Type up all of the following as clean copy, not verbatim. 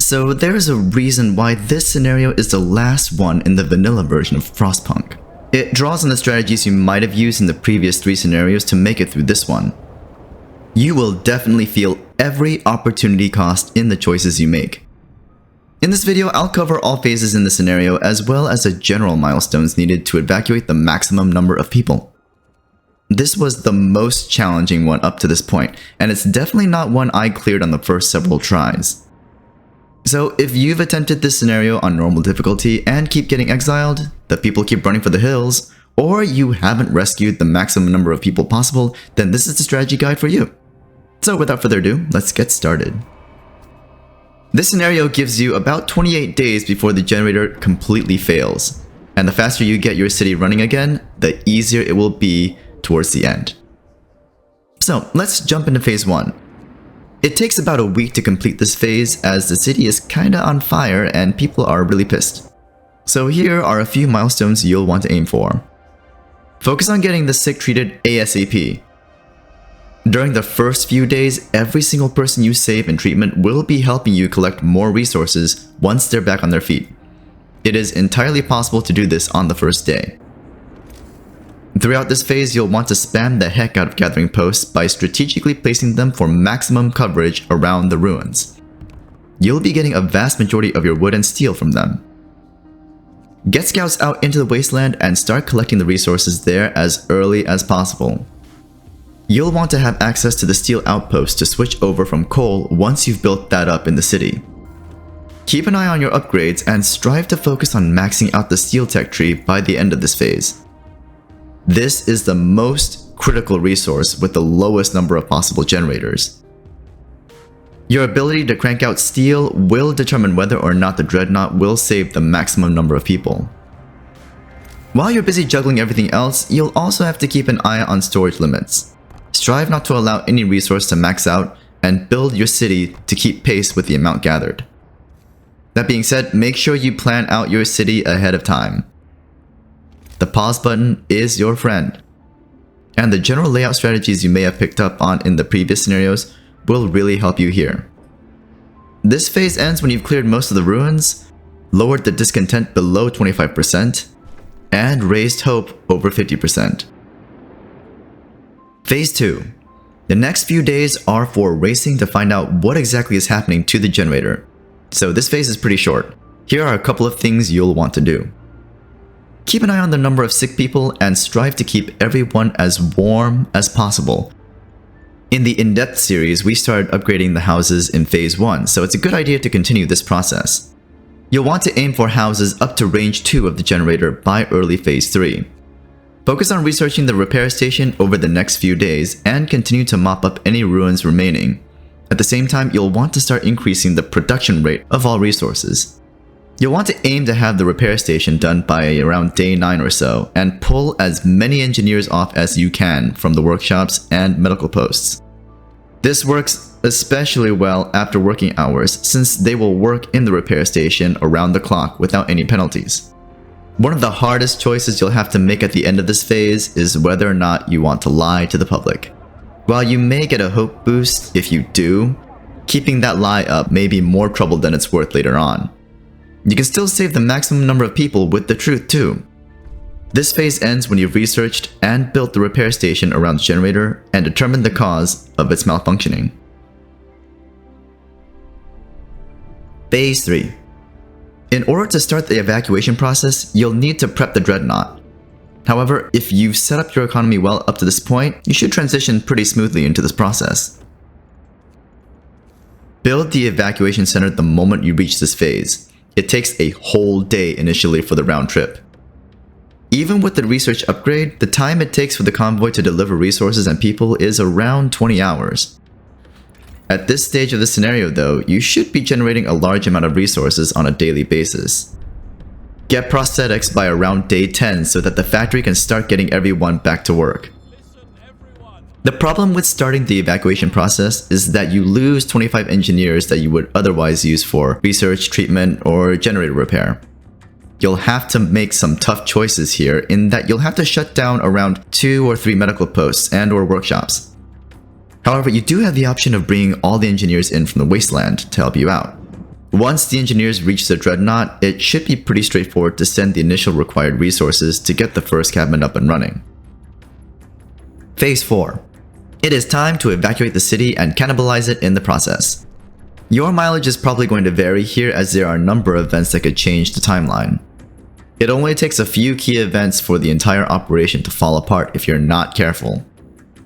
So there's a reason why this scenario is the last one in the vanilla version of Frostpunk. It draws on the strategies you might have used in the previous 3 scenarios to make it through this one. You will definitely feel every opportunity cost in the choices you make. In this video, I'll cover all phases in the scenario as well as the general milestones needed to evacuate the maximum number of people. This was the most challenging one up to this point, and it's definitely not one I cleared on the first several tries. So if you've attempted this scenario on normal difficulty and keep getting exiled, the people keep running for the hills, or you haven't rescued the maximum number of people possible, then this is the strategy guide for you. So without further ado, let's get started. This scenario gives you about 28 days before the generator completely fails, and the faster you get your city running again, the easier it will be towards the end. So let's jump into phase 1. It takes about a week to complete this phase as the city is kinda on fire and people are really pissed. So here are a few milestones you'll want to aim for. Focus on getting the sick treated ASAP. During the first few days, every single person you save in treatment will be helping you collect more resources once they're back on their feet. It is entirely possible to do this on the first day. Throughout this phase, you'll want to spam the heck out of gathering posts by strategically placing them for maximum coverage around the ruins. You'll be getting a vast majority of your wood and steel from them. Get scouts out into the wasteland and start collecting the resources there as early as possible. You'll want to have access to the steel outpost to switch over from coal once you've built that up in the city. Keep an eye on your upgrades and strive to focus on maxing out the steel tech tree by the end of this phase. This is the most critical resource with the lowest number of possible generators. Your ability to crank out steel will determine whether or not the Dreadnought will save the maximum number of people. While you're busy juggling everything else, you'll also have to keep an eye on storage limits. Strive not to allow any resource to max out and build your city to keep pace with the amount gathered. That being said, make sure you plan out your city ahead of time. The pause button is your friend, and the general layout strategies you may have picked up on in the previous scenarios will really help you here. This phase ends when you've cleared most of the ruins, lowered the discontent below 25%, and raised hope over 50%. Phase 2. The next few days are for racing to find out what exactly is happening to the generator. So this phase is pretty short. Here are a couple of things you'll want to do. Keep an eye on the number of sick people and strive to keep everyone as warm as possible. In the In-Depth series, we started upgrading the houses in phase 1, so it's a good idea to continue this process. You'll want to aim for houses up to range 2 of the generator by early phase 3. Focus on researching the repair station over the next few days and continue to mop up any ruins remaining. At the same time, you'll want to start increasing the production rate of all resources. You'll want to aim to have the repair station done by around day 9 or so, and pull as many engineers off as you can from the workshops and medical posts. This works especially well after working hours, since they will work in the repair station around the clock without any penalties. One of the hardest choices you'll have to make at the end of this phase is whether or not you want to lie to the public. While you may get a hope boost if you do, keeping that lie up may be more trouble than it's worth later on. You can still save the maximum number of people with the truth too. This phase ends when you've researched and built the repair station around the generator and determined the cause of its malfunctioning. Phase 3. In order to start the evacuation process, you'll need to prep the Dreadnought. However, if you've set up your economy well up to this point, you should transition pretty smoothly into this process. Build the evacuation center the moment you reach this phase. It takes a whole day initially for the round trip. Even with the research upgrade, the time it takes for the convoy to deliver resources and people is around 20 hours. At this stage of the scenario though, you should be generating a large amount of resources on a daily basis. Get prosthetics by around day 10 so that the factory can start getting everyone back to work. The problem with starting the evacuation process is that you lose 25 engineers that you would otherwise use for research, treatment, or generator repair. You'll have to make some tough choices here in that you'll have to shut down around 2 or 3 medical posts and or workshops. However, you do have the option of bringing all the engineers in from the wasteland to help you out. Once the engineers reach the Dreadnought, it should be pretty straightforward to send the initial required resources to get the first cabin up and running. Phase 4. It is time to evacuate the city and cannibalize it in the process. Your mileage is probably going to vary here as there are a number of events that could change the timeline. It only takes a few key events for the entire operation to fall apart if you're not careful.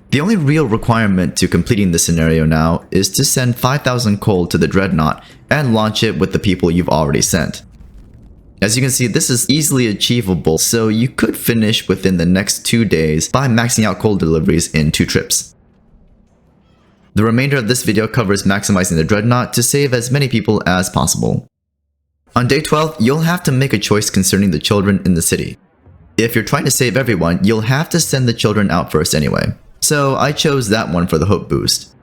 The only real requirement to completing this scenario now is to send 5,000 coal to the Dreadnought and launch it with the people you've already sent. As you can see, this is easily achievable, so you could finish within the next 2 days by maxing out coal deliveries in 2 trips. The remainder of this video covers maximizing the Dreadnought to save as many people as possible. On day 12, you'll have to make a choice concerning the children in the city. If you're trying to save everyone, you'll have to send the children out first anyway. So I chose that one for the hope boost.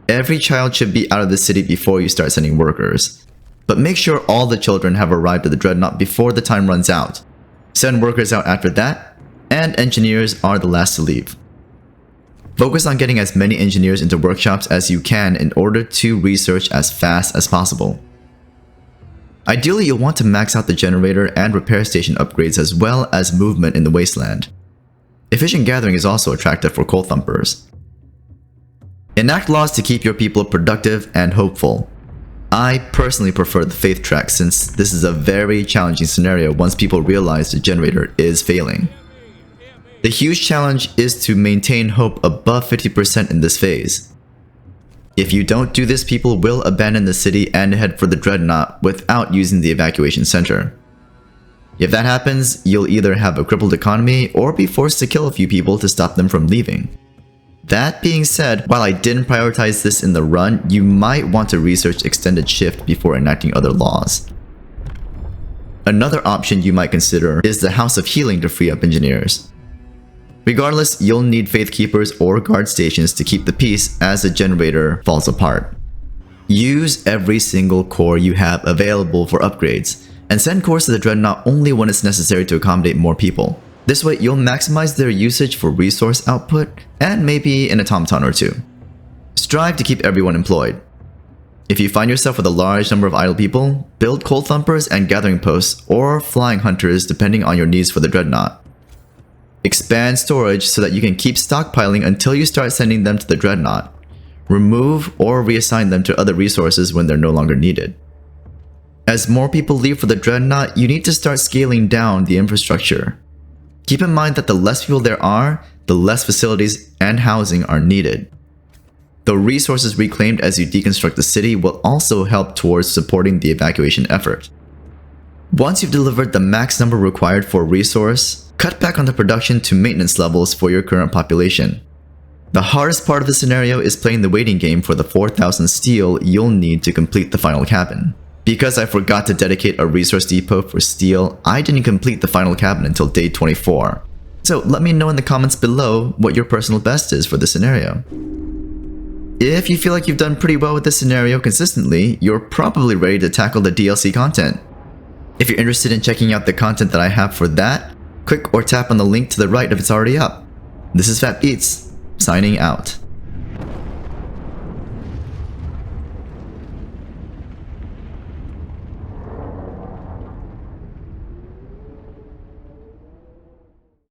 Every child should be out of the city before you start sending workers. But make sure all the children have arrived at the Dreadnought before the time runs out. Send workers out after that, and engineers are the last to leave. Focus on getting as many engineers into workshops as you can in order to research as fast as possible. Ideally, you'll want to max out the generator and repair station upgrades as well as movement in the wasteland. Efficient gathering is also attractive for coal thumpers. Enact laws to keep your people productive and hopeful. I personally prefer the faith track since this is a very challenging scenario once people realize the generator is failing. The huge challenge is to maintain hope above 50% in this phase. If you don't do this, people will abandon the city and head for the Dreadnought without using the evacuation center. If that happens, you'll either have a crippled economy or be forced to kill a few people to stop them from leaving. That being said, while I didn't prioritize this in the run, you might want to research extended shift before enacting other laws. Another option you might consider is the House of Healing to free up engineers. Regardless, you'll need faith keepers or guard stations to keep the peace as the generator falls apart. Use every single core you have available for upgrades, and send cores to the Dreadnought only when it's necessary to accommodate more people. This way, you'll maximize their usage for resource output and maybe an automaton or two. Strive to keep everyone employed. If you find yourself with a large number of idle people, build coal thumpers and gathering posts or flying hunters depending on your needs for the Dreadnought. Expand storage so that you can keep stockpiling until you start sending them to the Dreadnought. Remove or reassign them to other resources when they're no longer needed. As more people leave for the Dreadnought, you need to start scaling down the infrastructure. Keep in mind that the less people there are, the less facilities and housing are needed. The resources reclaimed as you deconstruct the city will also help towards supporting the evacuation effort. Once you've delivered the max number required for a resource, cut back on the production to maintenance levels for your current population. The hardest part of the scenario is playing the waiting game for the 4,000 steel you'll need to complete the final cabin. Because I forgot to dedicate a resource depot for steel, I didn't complete the final cabin until day 24. So let me know in the comments below what your personal best is for this scenario. If you feel like you've done pretty well with this scenario consistently, you're probably ready to tackle the DLC content. If you're interested in checking out the content that I have for that, click or tap on the link to the right if it's already up. This is Fat Beats, signing out.